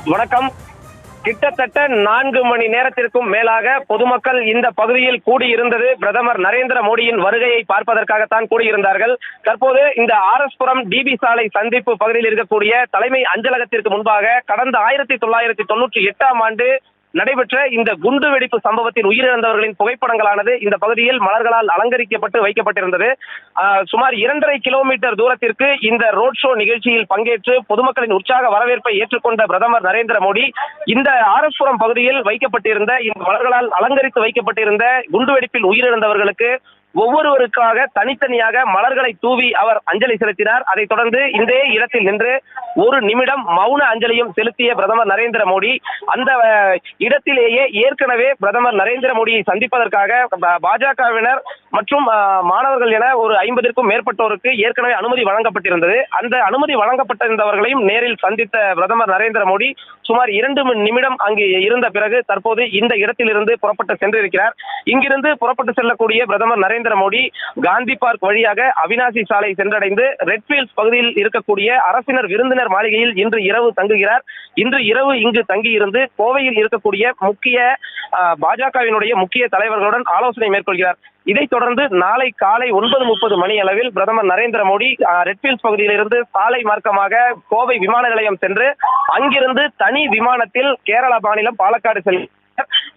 வணக்கம். கிட்டத்தட்ட 4 மணி நேரத்திற்கும் மேலாக பொதுமக்கள் இந்த பகுதியில் கூடியிருந்தது பிரதமர் நரேந்திர மோடியின் வருகையை பார்ப்பதற்காகத்தான் கூடியிருந்தார்கள். தற்போது இந்த ஆர்எஸ்-புரம் டிபி சாலை சந்திப்பு பகுதியில் இருக்கக்கூடிய தலைமை அஞ்சலகத்திற்கு முன்பாக கடந்த 1998ஆம் ஆண்டு நடைபெற்ற இந்த குண்டு வெடிப்பு சம்பவத்தில் உயிரிழந்தவர்களின் புகைப்படங்களானது இந்த பகுதியில் மலர்களால் அலங்கரிக்கப்பட்டு வைக்கப்பட்டிருந்தது. சுமார் 2.5 கிலோமீட்டர் தூரத்திற்கு இந்த ரோட் ஷோ நிகழ்ச்சியில் பங்கேற்று பொதுமக்களின் உற்சாக வரவேற்பை ஏற்றுக்கொண்ட பிரதமர் நரேந்திர மோடி இந்த ஆர்எஸ்-புரம் பகுதியில் வைக்கப்பட்டிருந்த இந்த மலர்களால் அலங்கரித்து வைக்கப்பட்டிருந்த குண்டுவெடிப்பில் உயிரிழந்தவர்களுக்கு ஒவ்வொருவருக்காக தனித்தனியாக மலர்களை தூவி அவர் அஞ்சலி செலுத்தினார். அதைத் தொடர்ந்து இந்த இடத்தில் நின்று 1 நிமிடம் மௌன அஞ்சலியும் செலுத்திய பிரதமர் நரேந்திர மோடி அந்த இடத்திலேயே ஏற்கனவே பிரதமர் நரேந்திர மோடியை சந்திப்பதற்காக பாஜகவினர் மற்றும் மாணவர்கள் என ஒரு 50க்கும் மேற்பட்டோருக்கு ஏற்கனவே அனுமதி வழங்கப்பட்டிருந்தது. அந்த அனுமதி வழங்கப்பட்டிருந்தவர்களையும் நேரில் சந்தித்த பிரதமர் நரேந்திர மோடி சுமார் 2 நிமிடம் அங்கு இருந்த பிறகு தற்போது இந்த இடத்திலிருந்து புறப்பட்டு சென்றிருக்கிறார். இங்கிருந்து புறப்பட்டு செல்லக்கூடிய பிரதமர் நரேந்திர மோடி காந்தி பார்க் வழியாக அவினாசி சாலை சென்றடைந்து ரெட்ஃபீல்ட்ஸ் பகுதியில் இருக்கக்கூடிய அரசினர் விருந்தினர் மாளிகையில் இன்று இரவு தங்குகிறார். இன்று இரவு இங்கு தங்கியிருந்து கோவையில் இருக்கக்கூடிய முக்கிய பாஜகவினுடைய முக்கிய தலைவர்களுடன் ஆலோசனை மேற்கொள்கிறார். இதைத் தொடர்ந்து நாளை காலை 9:30 மணி அளவில் பிரதமர் நரேந்திர மோடி ரெட்ஃபீல்ட்ஸ் பகுதியிலிருந்து சாலை மார்க்கமாக கோவை விமான நிலையம் சென்று அங்கிருந்து தனி விமானத்தில் கேரளா மாநிலம் பாலக்காடு செல்கிறார்.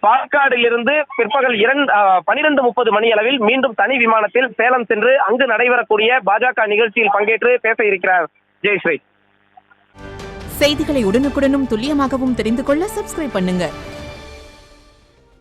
பாலக்காடிலிருந்து பிற்பகல் 12:30 மணி அளவில் மீண்டும் தனி விமானத்தில் சேலம் சென்று அங்கு நடைபெறக்கூடிய பாஜக நிகழ்ச்சியில் பங்கேற்று பேச இருக்கிறார். ஜெயஸ்ரீ. செய்திகளை உடனுக்குடனும் துல்லியமாகவும் தெரிந்து கொள்ள சப்ஸ்கிரைப் பண்ணுங்க.